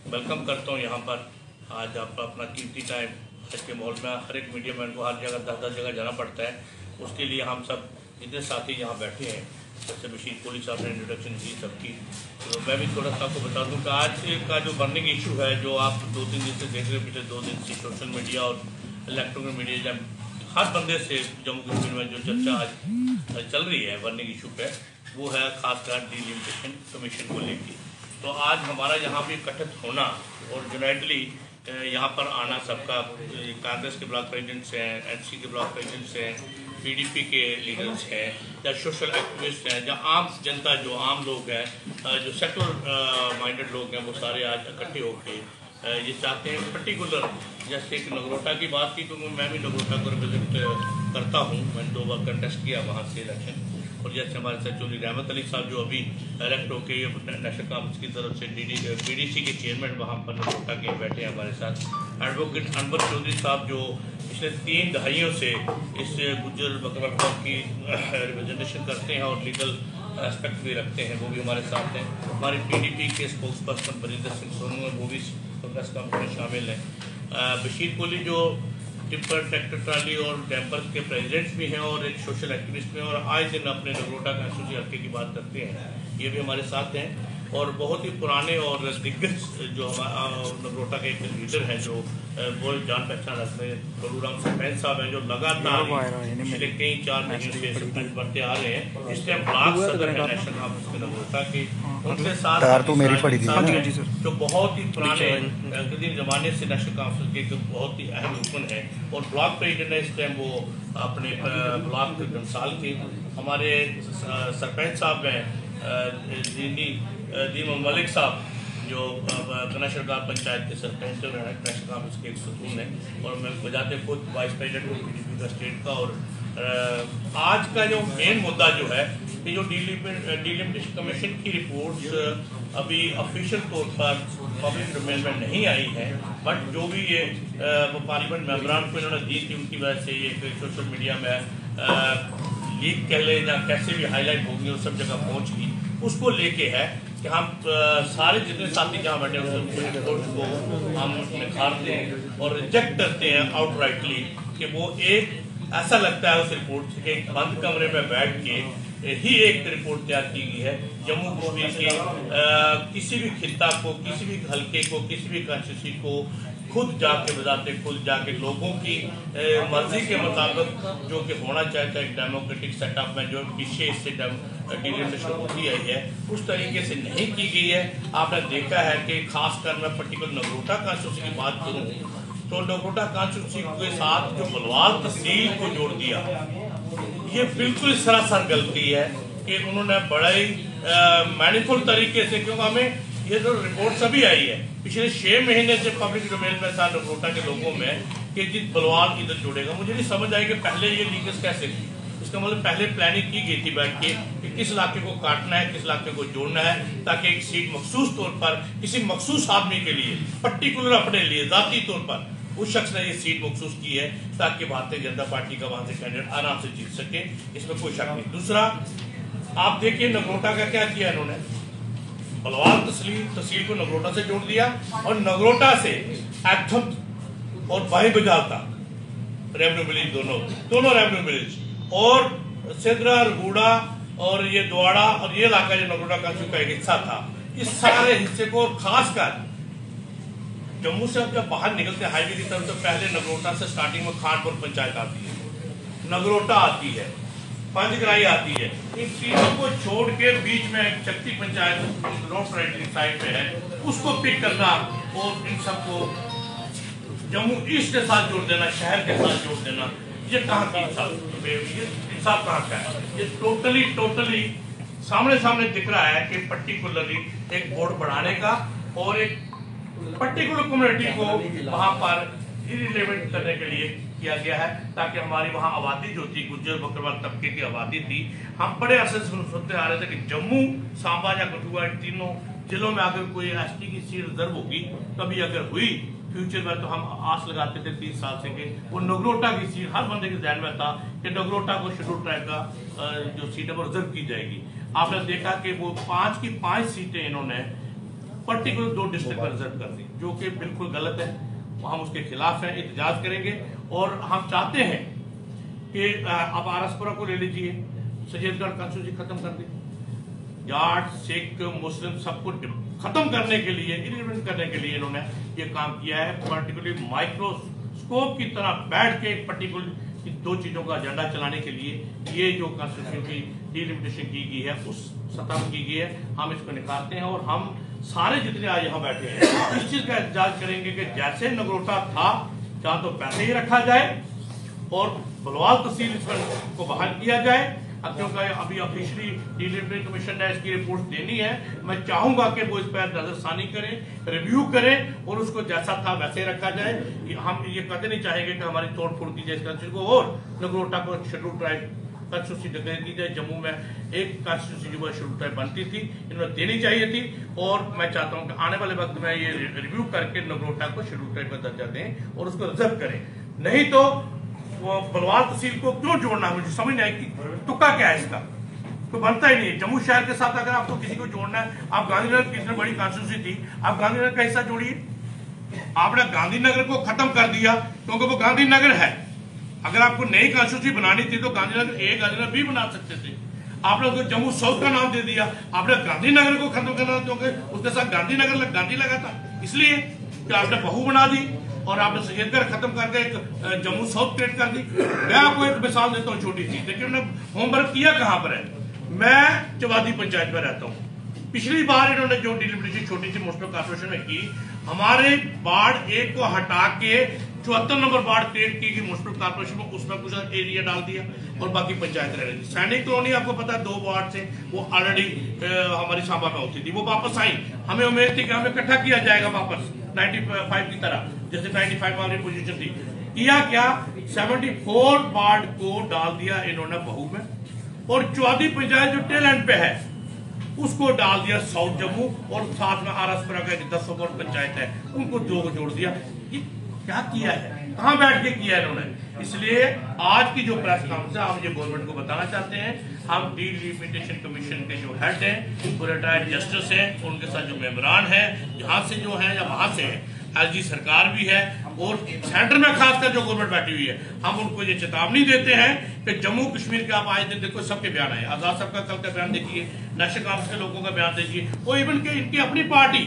Welcome करता हूँ यहाँ पर। आज आप अपना कीमती टाइम आज के माहौल में हर एक मीडिया मैन को हर जगह 10-10 जगह जाना पड़ता है। उसके लिए हम सब जितने साथी यहाँ बैठे हैं, जैसे बशीर कोहली साहब ने इंट्रोडक्शन दी सबकी, तो मैं भी थोड़ा सा आपको बता दूँ कि आज का जो बर्निंग इशू है, जो आप 2-3 दिन से देख रहे हैं, पिछले 2 दिन से सोशल मीडिया और इलेक्ट्रॉनिक मीडिया जब हर बंदे से जम्मू कश्मीर में जो चर्चा आज चल रही है बर्निंग इशू पे, वो है खासकर डिलिमिटेशन कमीशन को लेकर। तो आज हमारा यहाँ भी एकत्रित होना और यूनाइटली यहाँ पर आना सबका, कांग्रेस के ब्लॉक प्रेसिडेंट्स हैं, एनसी के ब्लॉक प्रेसिडेंट्स हैं, पीडीपी के लीडर्स हैं, या सोशल एक्टिविस्ट हैं, या आम जनता जो आम लोग हैं, जो सेक्युलर माइंडेड लोग हैं, वो सारे आज इकट्ठे होकर ये चाहते हैं। पर्टिकुलर जैसे कि नगरोटा की बात की, क्योंकि मैं भी नगरोटा को विजिट करता हूँ, मैंने 2 बार कंटेस्ट किया वहाँ से इलेक्शन। और जैसे हमारे साथ चौधरी रहमत अली साहब जो अभी इलेक्ट होके नेशनल कांफ्रेंस की तरफ से पीडीसी के चेयरमैन वहाँ पर नगरोटा के बैठे हैं हमारे साथ। एडवोकेट अनवर चौधरी साहब जो पिछले 3 दहाइयों से इस गुज्जर बकरवाल की रिप्रेजेंटेशन करते हैं और लीगल एस्पेक्ट भी रखते हैं, वो भी हमारे साथ हैं। हमारे पीडीपी के स्पोक्स पर्सन बरिंदर सिंह सोनू है, वो भी प्रेस कॉन्फ्रेंस में शामिल हैं। बशीर कोहली जो टिप्पर ट्रैक्टर ट्राली और डैम्पर के प्रेसिडेंट्स भी हैं और एक सोशल एक्टिविस्ट में, और आए दिन अपने नगरोटा कंस्टिट्यूंसी हल्के की बात करते हैं, ये भी हमारे साथ हैं। और बहुत ही पुराने और दिग्गज जो नगरोटा के एक लीडर हैं, जो वो जान पहचान रखते हैं, बलूराम सरपंच साहब हैं, जो लगातार पिछले कई 4 महीने से सरपंच बनते आ रहे हैं। इस टाइम ब्लॉक सदर है नेशनल कांफ्रेंस के नगरोटा के, उनके साथ तो मेरी पड़ी थी जो बहुत ही पुराने कदीम जमाने से नेशनल कांफ्रेंस के बहुत ही अहम रुकन है, और ब्लॉक प्रेसिडेंट है इस टाइम वो अपने ब्लॉक घनसाल के। हमारे सरपंच साहब हैं दीन मलिक साहब, जो कनाशरगार पंचायत के सरपंच और नेशनल कांफ्रेंस के एक सतून है, और मैं बजाते खुद वाइस प्रेसिडेंट हूँ पीडीपी का स्टेट का। और आज का जो मेन मुद्दा जो है कि जो डिलिमिटेशन कमीशन की रिपोर्ट्स अभी ऑफिशियल तौर पर पब्लिक डोमेन में नहीं आई है, बट जो भी ये पार्लियामेंट मेंबरान को इन्होंने दी थी, उनकी वजह से ये सोशल मीडिया में लीक कह लें या कैसे भी हाईलाइट होगी और सब जगह पहुँच गई। उसको लेके है कि हम सारे जितने साथी जहाँ बैठे हैं उस रिपोर्ट को हम निखारते हैं और रिजेक्ट करते हैं आउटराइटली, कि वो एक ऐसा लगता है उस रिपोर्ट से कि एक बंद कमरे में बैठ के ही एक रिपोर्ट तैयार की गई है। जम्मू कश्मीर के किसी भी खिता को, किसी भी हल्के को, किसी भी कंस्टिट्यूंसी को खुद जाके बजाते खुद जाके लोगों की मर्जी के मुताबिक जो कि होना चाहिए एक डेमोक्रेटिक सेटअप में, जो पीछे इससे डिलिमिटेशन होती आई है, उस तरीके से नहीं की गई है। आपने देखा है कि खासकर मैं पर्टिकुलर नगरोटा कॉन्स्टिट्यूंसी की बात करूँ तो नगरोटा कॉन्स्टिट्यूंसी के साथ जो बलवाल तहसील को जोड़ दिया, ये बिल्कुल सरासर गलती है कि उन्होंने बड़ा ही मैनिफुल तरीके से, क्योंकि हमें ये जो रिपोर्ट सभी आई है पिछले 6 महीने से पब्लिक डोमेन में था नगरोटा के लोगों में कि जिस बलवाल इधर जोड़ेगा। मुझे नहीं समझ आई कि पहले ये लीकेज कैसे थी। इसका मतलब पहले प्लानिंग की गई थी बैठ के कि किस इलाके को काटना है, किस इलाके को जोड़ना है, ताकि एक सीट मखसूस तौर पर किसी मखसूस आदमी के लिए, पर्टिकुलर अपने लिए जाती तौर पर उस शख्स ने ये सीट मखसूस की है, ताकि भारतीय जनता पार्टी का वहां से कैंडिडेट आराम से जीत सके, इसमें कोई शक नहीं। दूसरा, आप देखिए नगरोटा का क्या किया इन्होंने, बलवाल तहसील को नगरोटा से जोड़ दिया, और नगरोटा से एथम और भाई बजालता रेवेन्यू विलेज, दोनों रेवेन्यू विलेज, और सिद्रा रगूड़ा और ये द्वाड़ा और ये इलाका जो नगरोटा का एक हिस्सा था, इस सारे हिस्से को, खासकर जम्मू से जब बाहर निकलते हाईवे की तरफ, तो पहले नगरोटा से स्टार्टिंग में खानपुर पंचायत आती है, नगरोटा आती है, पंचग्राही आती है, इन चीजों को छोड़ के बीच में एक शक्ति पंचायत रोड राइट साइड पे है, उसको पिक करना और इन सबको जम्मू ईस्ट के साथ जोड़ देना, शहर के साथ जोड़ देना, ये कहाँ की इंसाफ कहाँ का है? ये टोटली सामने दिख रहा है कि पर्टिकुलरली एक बोर्ड बढ़ाने का और एक पर्टिकुलर कम्युनिटी को वहां पर इरिलेवेंट करने के लिए किया गया है, ताकि हमारी वहां आबादी जो थी, गुज्जर बकरवाल तबके की आबादी थी, हम बड़े अरसे से सुनते आ रहे थे कि जम्मू, सांबा या कठुआ, तीनों जिलों में अगर कोई एसटी की सीट रिजर्व होगी, कभी अगर हुई फ्यूचर में, तो हम आस लगाते थे 3 साल से कि वो नगरोटा की सीट, हर बंदे के ध्यान में था कि नगरोटा को शेड्यूल ट्राइब का जो सीट है वो रिजर्व की जाएगी। आपने देखा कि वो 5 की 5 सीटें इन्होंने पर्टिकुलर 2 डिस्ट्रिक्ट पर रिजर्व कर दी, जो कि बिल्कुल गलत है। हम उसके खिलाफ हैं, एहतजाज करेंगे। और हम चाहते हैं कि आप आरसपुरा को ले लीजिए, सैयदगढ़ कॉन्स्टिट्यूंसी खत्म कर दी, जाट सिख मुस्लिम सबको खत्म करने के लिए, इलिमिनेट करने के लिए इन्होंने ये काम किया है। पर्टिकुलरली माइक्रोस्कोप की तरह बैठ के पर्टिकुलर 2 चीजों का एजेंडा चलाने के लिए ये जो कॉन्स्टिट्यूशन की डिलिमिटेशन की गई है उस सतह की गई है, हम इसको निकालते हैं। और हम सारे जितने आज यहाँ बैठे हैं इस चीज का एहतजाज करेंगे कि जैसे नगरोटा था, जहां तो पैसे ही रखा जाए और बलवाल तहसील को बहाल किया जाए, क्योंकि अभी ऑफिशियली डिलिमिटेशन कमीशन ने इसकी रिपोर्ट देनी है। मैं चाहूंगा कि वो इस पर नजरसानी करें, रिव्यू करें और उसको जैसा था वैसे रखा जाए। हम ये कहते नहीं चाहेंगे कि हमारी तोड़ फोड़ की जाए इस कंस्टिट्यूशन को, और नगरोटा को शेड्यूल ट्राइब कॉन्स्टिट्यूंसी डिक्लेयर की जाए। जम्मू में एक कॉन्स्टिट्यूंसी जो शेड्यूल ट्राइब बनती थी, इन्होंने देनी चाहिए थी। और मैं चाहता हूं कि आने वाले वक्त में ये रिव्यू करके नगरोटा को शेड्यूल ट्राइब का दर्जा दें और उसको रिजर्व करें। नहीं तो वो बलवाल तहसील को क्यों जोड़ना, मुझे समझ नहीं आई कि तुक्का क्या है इसका, तो बनता ही नहीं। जम्मू शहर के साथ अगर आपको किसी को जोड़ना है, आप गांधीनगर की इतनी बड़ी कॉन्स्टिट्यूंसी थी, आप गांधीनगर का हिस्सा जोड़िए। आपने गांधीनगर को खत्म कर दिया क्योंकि वो गांधीनगर है। अगर आपको नई कॉन्स्टिट्यूंसी बनानी थी तो गांधीनगर ए गांधीनगर बी बना सकते थे। आपने उसको जम्मू साउथ का नाम दे दिया। आपने गांधीनगर को खत्म करना क्योंकि उसके साथ गांधीनगर गांधी लगा था, इसलिए कि आपने बहू बना दी और आपने सैयदगढ़ खत्म करके एक जम्मू साउथ क्रिएट कर दी। मैं आपको एक मिसाल देता हूँ छोटी सी, लेकिन मैंने होमवर्क किया कहां पर है। मैं चवादी पंचायत में रहता हूँ। पिछली बार इन्होंने जो डिलिमिटेशन छोटी सी म्युनिसिपल कॉर्पोरेशन में की, हमारे वार्ड 1 को हटा के 74 नंबर वार्ड क्रिएट की म्युनिसिपल कॉर्पोरेशन में, उसमें कुछ एरिया डाल दिया और बाकी पंचायत रह रही। सैनिक कॉलोनी आपको पता है 2 वार्ड से वो ऑलरेडी हमारी सांबा में होती थी, वो वापस आई। हमें उम्मीद थी कि हमें इकट्ठा किया जाएगा वापस 95 की तरह, जैसे 95 वाली पोजीशन थी। किया क्या, 74 वार्ड को डाल दिया इन्होंने बहू में, और चौधरी पंचायत जो टेल एंड पे है उसको डाल दिया साउथ जम्मू, और साथ में आरसपुरा का 10 नंबर पंचायत है उनको 2 को जोड़ दिया। ये क्या किया है, कहां बैठ के किया है इन्होंने। इसलिए आज की जो प्रेस कॉन्फ्रेंस है, हम ये गवर्नमेंट को बताना चाहते हैं, हम डिलिमिटेशन कमीशन के जो हेड हैं वो रिटायर्ड जस्टिस हैं, उनके साथ जो मेंबरान है यहाँ से जो है या वहां से है, एलजी सरकार भी है और सेंटर में खासकर जो गवर्नमेंट बैठी हुई है, हम उनको ये चेतावनी देते हैं कि जम्मू कश्मीर के आप आए दिन देखो सबके बयान है, आजाद साहब का कल का बयान देखिए, नेशनल कॉन्फ्रेंस के लोगों का बयान देखिए, वो इवन के इनकी अपनी पार्टी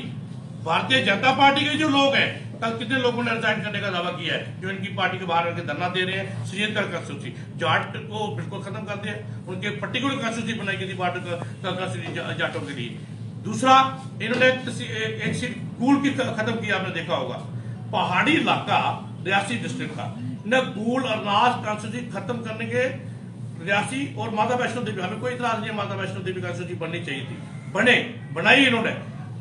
भारतीय जनता पार्टी के जो लोग हैं, कल कितने लोगों ने रिजाइन करने का दावा किया है, जो इनकी पार्टी के बाहर करके धरना दे रहे हैं। सैयदगढ़ कॉन्स्टिट्यूंसी जाट को बिल्कुल खत्म कर दिया, उनके पर्टिकुलर कॉन्स्टिट्यूंसी बनाई गई थी बॉर्डर जाटों के लिए। दूसरा, इन्होंने एक सीट कूल की खत्म किया, आपने देखा होगा, पहाड़ी इलाका रियासी डिस्ट्रिक्ट का न कूल और नाज कॉन्स्टिट्यूंसी खत्म करने के रियासी और माता वैष्णो देवी, हमें कोई इतराज नहीं है, माता वैष्णो देवी कॉन्स्टिट्यूंसी बननी चाहिए थी, बनाई इन्होंने,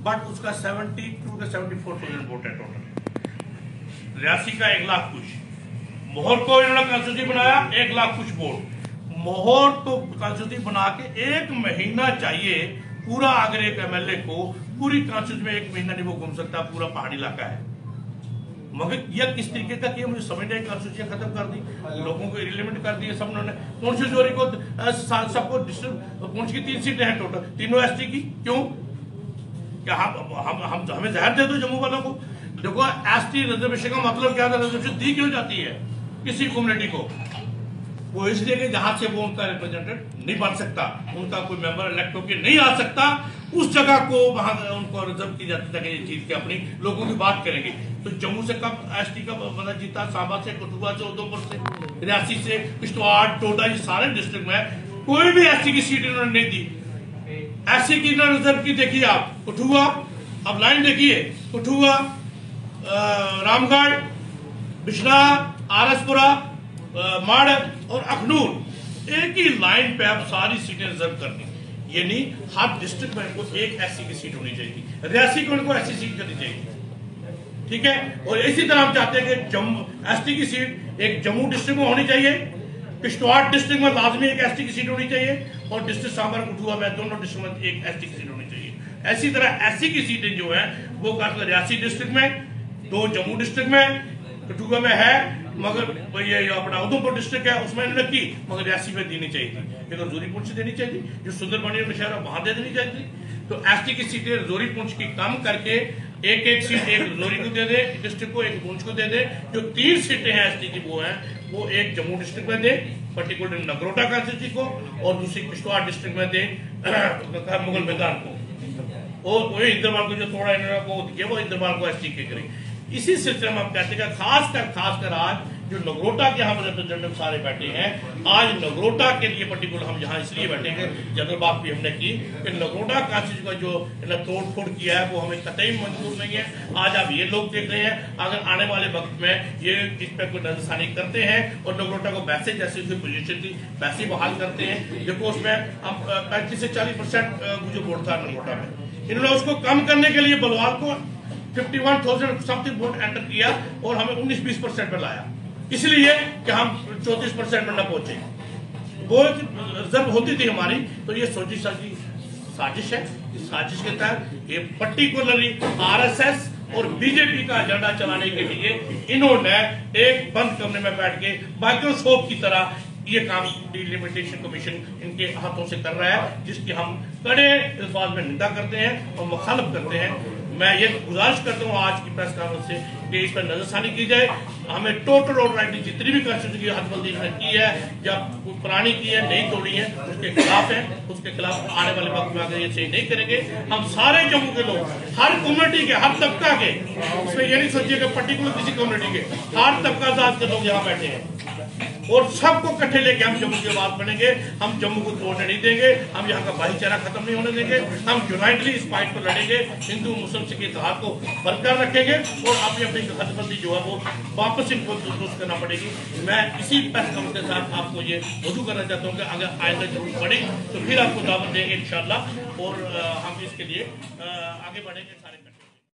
बट उसका 72 से 74,000 वोट है टोटल। रियासी का 1 लाख कुछ, मोहर को इन्होंने कॉन्स्टिट्यूंसी बनाया 1 लाख कुछ वोट। मोहर तो कॉन्स्टिट्यूंसी बना के 1 महीना चाहिए पूरा, अगर एक एमएलए को पूरी कॉन्स्टिट्यूंसी में 1 महीना नहीं वो घूम सकता, पूरा पहाड़ी इलाका है। मगर यह किस तरीके का किया मुझे समझ नहीं, कॉन्स्टिट्यूंसी खत्म कर दी, लोगों को इरिलेवेंट कर दिया सब उन्होंने। पुंछ जोरी को सबको पुंछ की 3 सीटें हैं टोटल, तीनों एसटी की, क्यों? क्या हम हमें जहर दे दो जम्मू वालों को। देखो एसटी रिजर्वेशन का मतलब क्या था, रिजर्वेशन दी क्यों जाती है किसी कम्युनिटी को? वो इसलिए कि जहां से वो उनका रिप्रेजेंटेटिव नहीं बन सकता, उनका कोई मेंबर इलेक्ट होकर नहीं आ सकता, उस जगह को वहां उनको रिजर्व की जाती है कि ये चीज के अपनी लोगों की बात करेंगे। तो जम्मू से कब एसटी का मतलब जीता, सांबा से, कठुआ से, उधमपुर से, रियासी से, किश्तवाड़, डोडा, ये सारे डिस्ट्रिक्ट में कोई भी एसटी की सीट इन्होंने नहीं दी। ऐसी की रिजर्व की देखिए आप, कठुआ, अब लाइन देखिए, कठुआ, रामगढ़, बिश्ना, आरसपुरा, माड़ और अखनूर, एक ही लाइन पे आप सारी सीटें रिजर्व कर दी। ये नहीं, हर डिस्ट्रिक्ट में इनको एक एससी की सीट होनी चाहिए, रियासी को इनको ऐसी सीट करनी चाहिए, ठीक है। और इसी तरह हम चाहते हैं कि जम्मू एसटी की सीट एक जम्मू डिस्ट्रिक्ट में होनी चाहिए, किश्तवाड़ डिस्ट्रिक्ट में लाजमी एक एसटी की सीट होनी चाहिए, और डिस्ट्रिक्ट सांभर कठुआ में दोनों डिस्ट्रिक्ट में एक एसटी की सीट होनी चाहिए। ऐसी तरह एससी की सीटें जो है वो रियासी डिस्ट्रिक्ट में, 2 जम्मू डिस्ट्रिक्ट में, कठुआ में है, मगर ये अपना उधमपुर डिस्ट्रिक्ट है उसमें इन्होंने की, मगर रियासी में देनी चाहिए थी। लेकिन जूरीपुर से देनी चाहिए, जो सुंदरबनी शहर है वहां दे देनी चाहिए थी। तो एसटी की सीटें रजौरी पुंछ की कम करके एक एक सीट एक रजौरी को दे दे डिस्ट्रिक्ट को, एक पुंछ को दे दे। जो 3 सीटें हैं एसटी की वो हैं, वो एक जम्मू डिस्ट्रिक्ट में दे, पर्टिकुलर नगरोटा कांस्टिट्यूंसी को, और दूसरी किश्तवाड़ डिस्ट्रिक्ट में दे मुगल मैदान को, और वही इंद्रपाल को जो थोड़ा को दिए वो इंद्रपाल को एसटी के करें। इसी सिलसिले में हम कहते हैं खासकर आज जो नगरोटा के हम रिप्रेजेंटेटिव सारे बैठे हैं, आज नगरोटा के लिए पर्टिकुलर हम यहाँ इसलिए बैठे हैं, जनरल बात भी हमने की कि नगरोटा कांस्टिट्यूंसी का जो तोड़ फोड़ किया है वो हमें कतई मंजूर नहीं है। आज आप ये लोग देख रहे हैं, अगर आने वाले वक्त में ये इस पर कोई नजरसानी करते हैं और नगरोटा को वैसे जैसे उसकी पोजीशन थी वैसे बहाल करते हैं। देखो उसमें हम 35 से 40% जो वोट था नगरोटा में, इन्होंने उसको कम करने के लिए बलवाल को 51,000 समथिंग वोट एंटर किया और हमें 19-20% पर लाया, इसलिए कि हम 34% में न पहुंचे। वो जब होती थी हमारी, तो ये सोची समझी साजिश है। इस साजिश के तहत ये पर्टिकुलरली आरएसएस और बीजेपी का एजेंडा चलाने के लिए इन्होंने एक बंद कमरे में बैठ के माइक्रोस्कोप की तरह ये काम डिलिमिटेशन कमीशन इनके हाथों से कर रहा है, जिसकी हम कड़े अल्फाज में निंदा करते हैं और मुखालफ करते हैं। मैं ये गुजारिश करता हूँ आज की प्रेस कॉन्फ्रेंस से कि इस पर नजरसानी की जाए। हमें टोटल और राइटिंग जितनी भी कॉन्स्टिट्यूशन की हदबंदी की है, जब पुरानी की है नहीं तोड़ी है, उसके खिलाफ है। उसके खिलाफ आने वाले वक्त में अगर ये सही नहीं करेंगे, हम सारे जम्मू के लोग, हर कम्युनिटी के, हर तबका के, उसमें ये नहीं सोचिएगा पर्टिकुलर किसी कम्युनिटी के, हर तबका जात के लोग यहाँ बैठे हैं और सबको इकट्ठे लेके हम जम्मू के बाद बनेंगे। हम जम्मू को तोड़ने नहीं देंगे, हम यहाँ का भाईचारा खत्म नहीं होने देंगे। हम यूनाइटली इस फाइट पर लड़ेंगे, हिंदू मुस्लिम सिख इत्तेहाद को बरकरार रखेंगे और अपनी अपनी हदबंदी जो है वो वापस इनको दुरुस्त करना पड़ेगी। मैं इसी प्रेस कॉन्फ्रेंस के साथ आपको ये वजू करना चाहता हूँ कि अगर आइंदा जरूरत पड़ी तो फिर आपको दावत देंगे इंशाल्लाह, और हम इसके लिए आगे बढ़ेंगे सारे।